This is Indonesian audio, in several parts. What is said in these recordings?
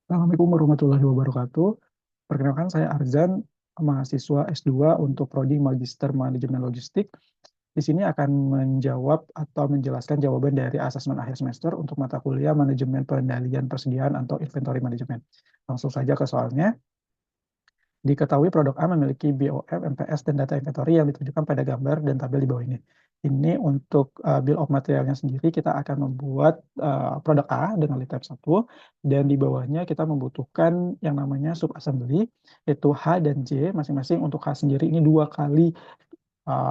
Assalamualaikum warahmatullahi wabarakatuh. Perkenalkan saya Arzan, mahasiswa S2 untuk Prodi Magister Manajemen Logistik. Di sini akan menjawab atau menjelaskan jawaban dari asesmen akhir semester untuk mata kuliah Manajemen Pengendalian Persediaan atau Inventory Management. Langsung saja ke soalnya. Diketahui produk A memiliki BOM, MPS, dan data inventory yang ditunjukkan pada gambar dan tabel di bawah ini. Ini untuk bill of materialnya sendiri, kita akan membuat produk A dengan lead type 1, dan di bawahnya kita membutuhkan yang namanya subassembly, yaitu H dan J, masing-masing untuk H sendiri ini 2 kali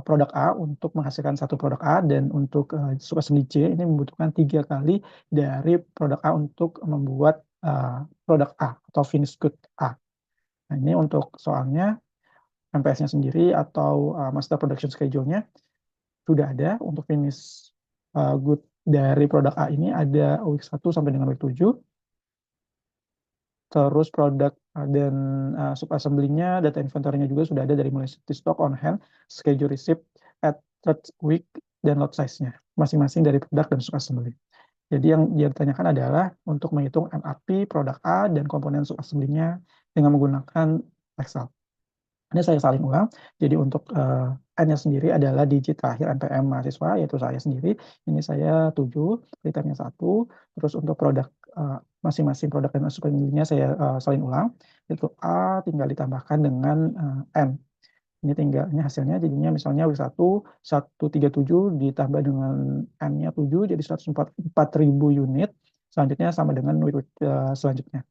produk A untuk menghasilkan satu produk A, dan untuk subassembly J ini membutuhkan 3 kali dari produk A untuk membuat produk A atau finished good A. Nah, ini untuk soalnya MPS-nya sendiri atau Master Production Schedule-nya sudah ada untuk finish good dari produk A ini ada week 1 sampai dengan week 7. Terus produk dan subassembly-nya, data inventory-nya juga sudah ada dari mulai stock on hand, schedule receipt at third week, dan lot size-nya masing-masing dari produk dan subassembly. Jadi yang dia ditanyakan adalah untuk menghitung MRP produk A dan komponen subassembly-nya dengan menggunakan Excel. Ini saya salin ulang. Jadi untuk N-nya sendiri adalah digit terakhir NPM mahasiswa, yaitu saya sendiri. Ini saya 7, returnnya 1. Terus untuk produk masing-masing produk dan subunitnya saya salin ulang. Itu A tinggal ditambahkan dengan N. Ini tinggalnya hasilnya jadinya misalnya W1 137 ditambah dengan N-nya 7 jadi 104.000 unit. Selanjutnya sama dengan selanjutnya.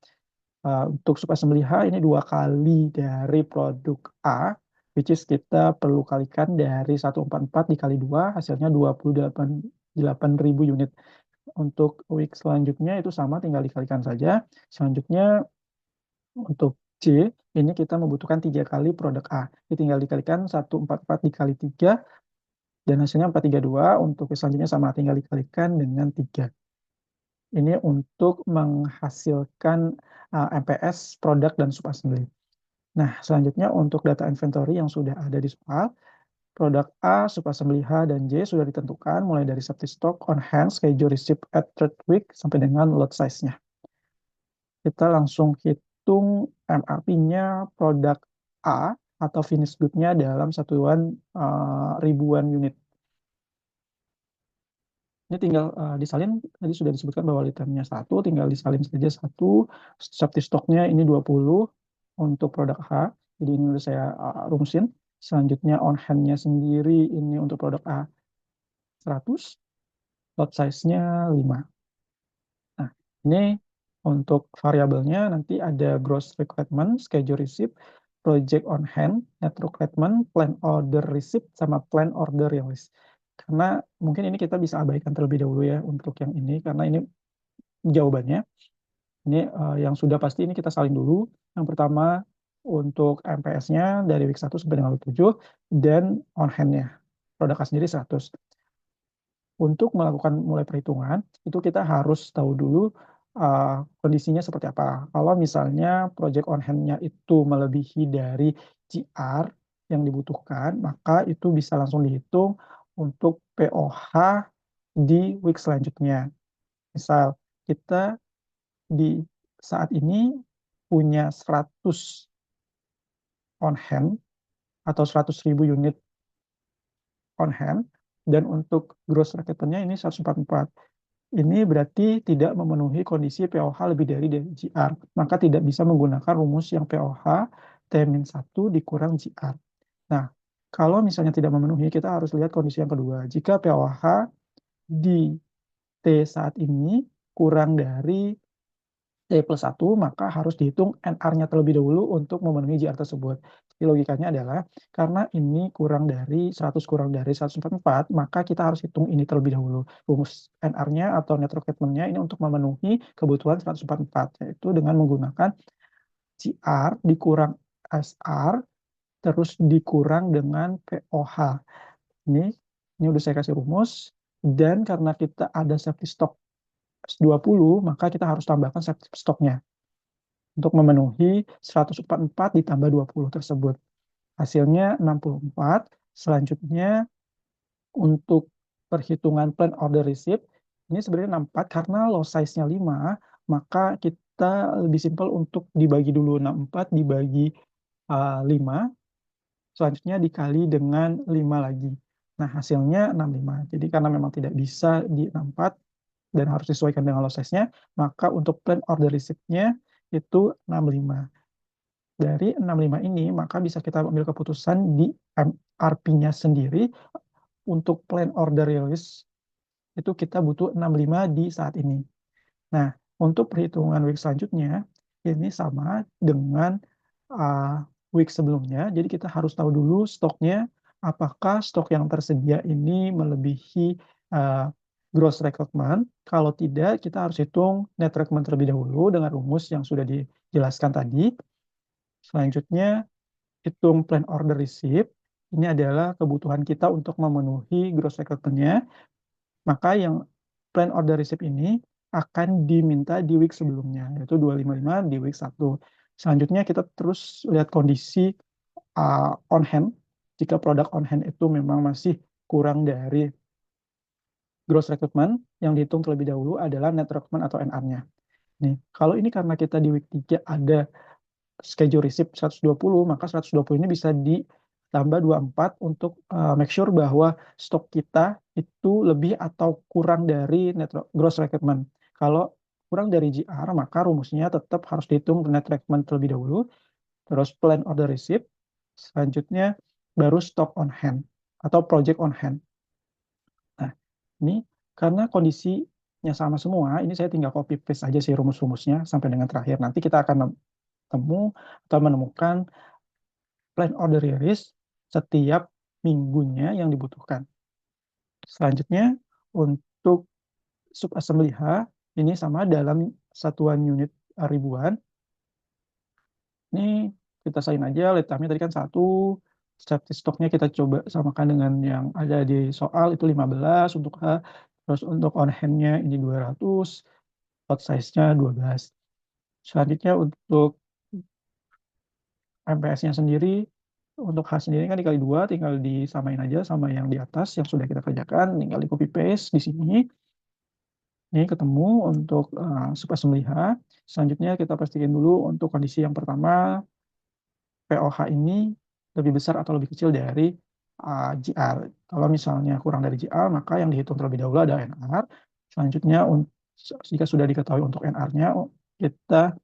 Untuk subassembly H ini 2 kali dari produk A, which is kita perlu kalikan dari 144 dikali 2, hasilnya 28.000 unit. Untuk week selanjutnya itu sama, tinggal dikalikan saja. Selanjutnya untuk C, ini kita membutuhkan 3 kali produk A. Ini tinggal dikalikan 144 dikali 3, dan hasilnya 432. Untuk selanjutnya sama, tinggal dikalikan dengan 3. Ini untuk menghasilkan MPS, produk, dan subassembly. Nah, selanjutnya untuk data inventory yang sudah ada di soal, produk A, subassembly H, dan J sudah ditentukan mulai dari safety stock on hand, schedule receipt at third week, sampai dengan lot size-nya. Kita langsung hitung MRP-nya produk A atau finished good-nya dalam satuan ribuan unit. Ini tinggal disalin, tadi sudah disebutkan bahwa liternya 1, tinggal disalin saja 1. Safety stock-nya ini 20 untuk produk H. Jadi ini sudah saya rumusin. Selanjutnya on hand-nya sendiri ini untuk produk A 100, lot size-nya 5. Nah, ini untuk variabelnya nanti ada gross requirement, schedule receipt, project on hand, net requirement, plan order receipt, sama plan order release. Karena mungkin ini kita bisa abaikan terlebih dahulu ya untuk yang ini, karena ini jawabannya. Ini yang sudah pasti ini kita salin dulu. Yang pertama untuk MPS-nya dari week 1 sampai dengan week 7, dan on hand-nya. Produk A sendiri 100. Untuk melakukan mulai perhitungan, itu kita harus tahu dulu kondisinya seperti apa. Kalau misalnya project on hand-nya itu melebihi dari GR yang dibutuhkan, maka itu bisa langsung dihitung untuk POH di week selanjutnya. Misal, kita di saat ini punya 100 on hand atau 100.000 unit on hand, dan untuk gross requirement-nya ini 144. Ini berarti tidak memenuhi kondisi POH lebih dari GR. Maka tidak bisa menggunakan rumus yang POH T-1 dikurang GR. Nah, kalau misalnya tidak memenuhi, kita harus lihat kondisi yang kedua. Jika POH di T saat ini kurang dari T+1, maka harus dihitung NR-nya terlebih dahulu untuk memenuhi GR tersebut. Jadi logikanya adalah, karena ini kurang dari 100 kurang dari 144, maka kita harus hitung ini terlebih dahulu. Rumus NR-nya atau net requirement-nya ini untuk memenuhi kebutuhan 144, yaitu dengan menggunakan GR dikurang SR, terus dikurang dengan POH. Ini udah saya kasih rumus, dan karena kita ada safety stock 20, maka kita harus tambahkan safety stock-nya untuk memenuhi 144 ditambah 20 tersebut. Hasilnya 64. Selanjutnya untuk perhitungan plan order receipt, ini sebenarnya 64 karena lot size-nya 5, maka kita kita lebih simpel untuk dibagi dulu 64 dibagi 5, selanjutnya dikali dengan 5 lagi. Nah, hasilnya 65. Jadi karena memang tidak bisa di 64 dan harus disesuaikan dengan loss size-nya, maka untuk plan order receipt-nya itu 65. Dari 65 ini, maka bisa kita ambil keputusan di MRP-nya sendiri. Untuk plan order release, itu kita butuh 65 di saat ini. Nah, untuk perhitungan week selanjutnya, ini sama dengan week sebelumnya. Jadi kita harus tahu dulu stoknya, apakah stok yang tersedia ini melebihi gross requirement. Kalau tidak, kita harus hitung net requirement terlebih dahulu dengan rumus yang sudah dijelaskan tadi. Selanjutnya, hitung plan order receipt. Ini adalah kebutuhan kita untuk memenuhi gross requirement-nya. Maka yang plan order receipt ini akan diminta di week sebelumnya, yaitu 255 di week 1. Selanjutnya kita terus lihat kondisi on hand. Jika produk on hand itu memang masih kurang dari gross requirement, yang dihitung terlebih dahulu adalah net requirement atau NR-nya. Nih, kalau ini karena kita di week 3 ada schedule receipt 120, maka 120 ini bisa ditambah 24 untuk make sure bahwa stok kita itu lebih atau kurang dari net gross requirement. Kalau kurang dari GR, maka rumusnya tetap harus dihitung net requirement terlebih dahulu, terus plan order receipt, selanjutnya baru stock on hand atau project on hand. Nah, ini karena kondisinya sama semua, ini saya tinggal copy paste aja sih rumus-rumusnya sampai dengan terakhir. Nanti kita akan atau menemukan plan order release setiap minggunya yang dibutuhkan. Selanjutnya, untuk subassembly H, ini sama dalam satuan unit ribuan. Ini kita sain aja, lead time-nya tadi kan 1, safety stock-nya kita coba samakan dengan yang ada di soal, itu 15 untuk H, terus untuk on hand-nya ini 200, lot size-nya 12. Selanjutnya untuk MPS-nya sendiri, untuk H sendiri kan dikali 2, tinggal disamain aja sama yang di atas yang sudah kita kerjakan, tinggal di copy paste di sini. Ini ketemu untuk subassembly H. Selanjutnya kita pastikan dulu untuk kondisi yang pertama, POH ini lebih besar atau lebih kecil dari GR. Kalau misalnya kurang dari GR, maka yang dihitung terlebih dahulu ada NR. Selanjutnya, jika sudah diketahui untuk NR-nya, kita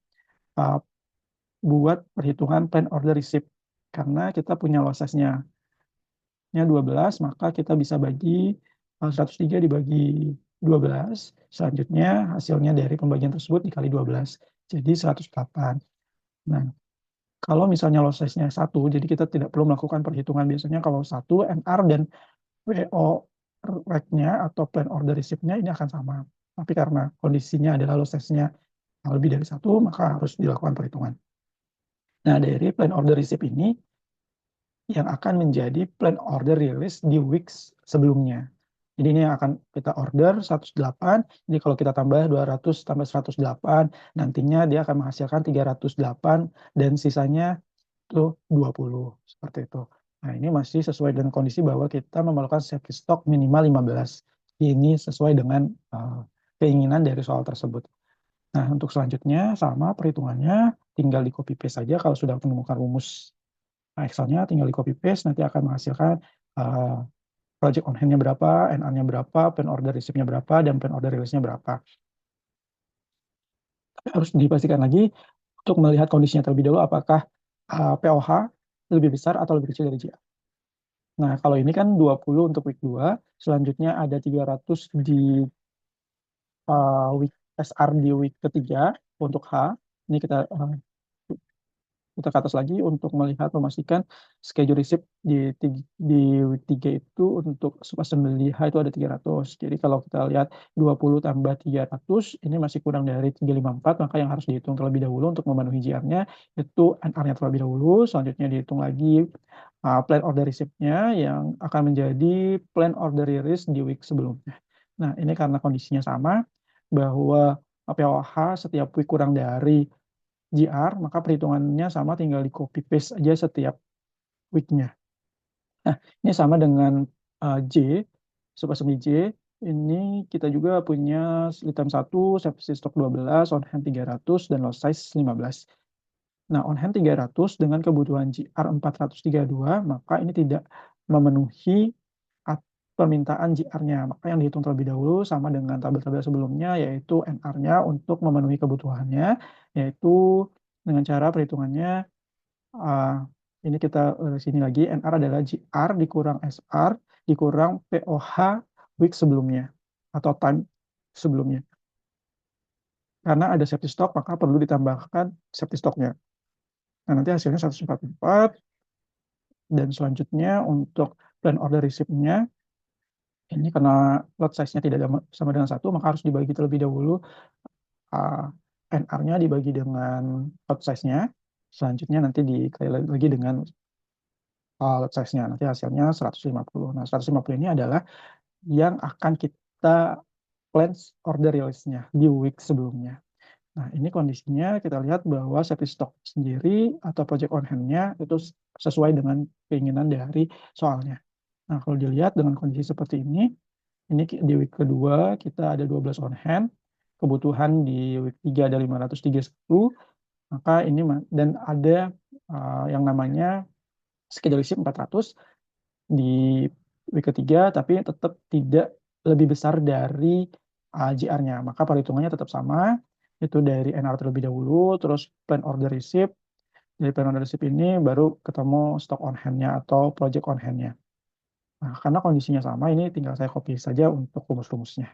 buat perhitungan plan order receipt. Karena kita punya loss size-nya 12, maka kita bisa bagi 103 dibagi 12. Selanjutnya hasilnya dari pembagian tersebut dikali 12. Jadi 108. Nah, kalau misalnya loss size-nya 1, jadi kita tidak perlu melakukan perhitungan. Biasanya kalau 1, NR dan WO rate-nya atau plan order receipt-nya ini akan sama. Tapi karena kondisinya adalah loss size-nya lebih dari 1, maka harus dilakukan perhitungan. Nah, dari plan order receipt ini yang akan menjadi plan order release di weeks sebelumnya. Jadi ini yang akan kita order 108, jadi kalau kita tambah 200 tambah 108, nantinya dia akan menghasilkan 308 dan sisanya itu 20, seperti itu. Nah, ini masih sesuai dengan kondisi bahwa kita memerlukan safety stock minimal 15. Ini sesuai dengan keinginan dari soal tersebut. Nah, untuk selanjutnya sama perhitungannya, tinggal di copy paste saja kalau sudah menemukan rumus Excel-nya, tinggal di copy paste, nanti akan menghasilkan project on hand-nya berapa, NR-nya berapa, plan order receipt-nya berapa, dan plan order release-nya berapa. Tapi harus dipastikan lagi untuk melihat kondisinya terlebih dahulu, apakah POH lebih besar atau lebih kecil dari GR. Nah, kalau ini kan 20 untuk week 2, selanjutnya ada 300 di week SR di week ketiga untuk H. Ini kita ke atas lagi untuk melihat memastikan schedule receipt di week 3 itu untuk subassembly H itu ada 300. Jadi kalau kita lihat 20 tambah 300 ini masih kurang dari 354, maka yang harus dihitung terlebih dahulu untuk memenuhi GR-nya itu NR-nya terlebih dahulu, selanjutnya dihitung lagi plan order receipt-nya yang akan menjadi plan order release di week sebelumnya. Nah, ini karena kondisinya sama bahwa POH setiap week kurang dari GR, maka perhitungannya sama, tinggal di copy paste aja setiap week-nya. Nah, ini sama dengan J, subassembly J. Ini kita juga punya lead time 1, safety stock 12, on hand 300, dan lot size 15. Nah, on hand 300 dengan kebutuhan GR 432, maka ini tidak memenuhi permintaan GR-nya. Maka yang dihitung terlebih dahulu sama dengan tabel-tabel sebelumnya, yaitu NR-nya untuk memenuhi kebutuhannya, yaitu dengan cara perhitungannya, ini kita sini lagi, NR adalah GR dikurang SR dikurang POH week sebelumnya atau time sebelumnya. Karena ada safety stock, maka perlu ditambahkan safety stocknya. Nah, nanti hasilnya 144. Dan selanjutnya untuk plan order receipt-nya, ini karena lot size-nya tidak sama dengan 1, maka harus dibagi terlebih dahulu. NR-nya dibagi dengan lot size-nya. Selanjutnya nanti dikali lagi dengan lot size-nya. Nanti hasilnya 150. Nah, 150 ini adalah yang akan kita plan order release-nya di week sebelumnya. Nah, ini kondisinya kita lihat bahwa safety stock sendiri atau project on hand-nya itu sesuai dengan keinginan dari soalnya. Nah, kalau dilihat dengan kondisi seperti ini di week kedua kita ada 12 on hand, kebutuhan di week 3 ada 531, maka ini dan ada yang namanya schedule ship 400 di week ketiga, tapi tetap tidak lebih besar dari GR-nya. Maka perhitungannya tetap sama, itu dari NR terlebih dahulu, terus plan order receipt. Dari plan order receipt ini baru ketemu stock on hand-nya atau project on hand-nya. Nah, karena kondisinya sama, ini tinggal saya copy saja untuk rumus-rumusnya.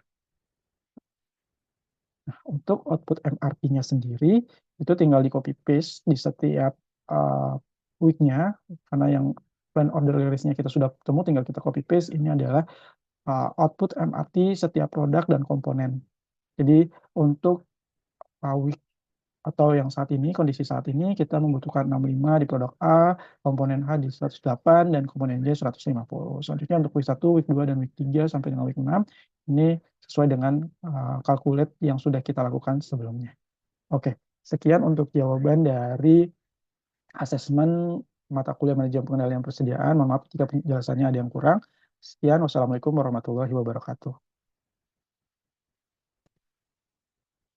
Nah, untuk output MRP-nya sendiri, itu tinggal di copy paste di setiap week-nya, karena yang plan order release-nya kita sudah ketemu, tinggal kita copy paste. Ini adalah output MRT setiap produk dan komponen. Jadi untuk week atau yang saat ini, kondisi saat ini kita membutuhkan 65 di produk A, komponen H di 108, dan komponen J 150. Selanjutnya untuk week 1, week 2, dan week 3 sampai dengan week 6, ini sesuai dengan calculate yang sudah kita lakukan sebelumnya. Oke, sekian untuk jawaban dari asesmen mata kuliah manajemen pengendalian persediaan. Mohon maaf jika penjelasannya ada yang kurang. Sekian, wassalamualaikum warahmatullahi wabarakatuh.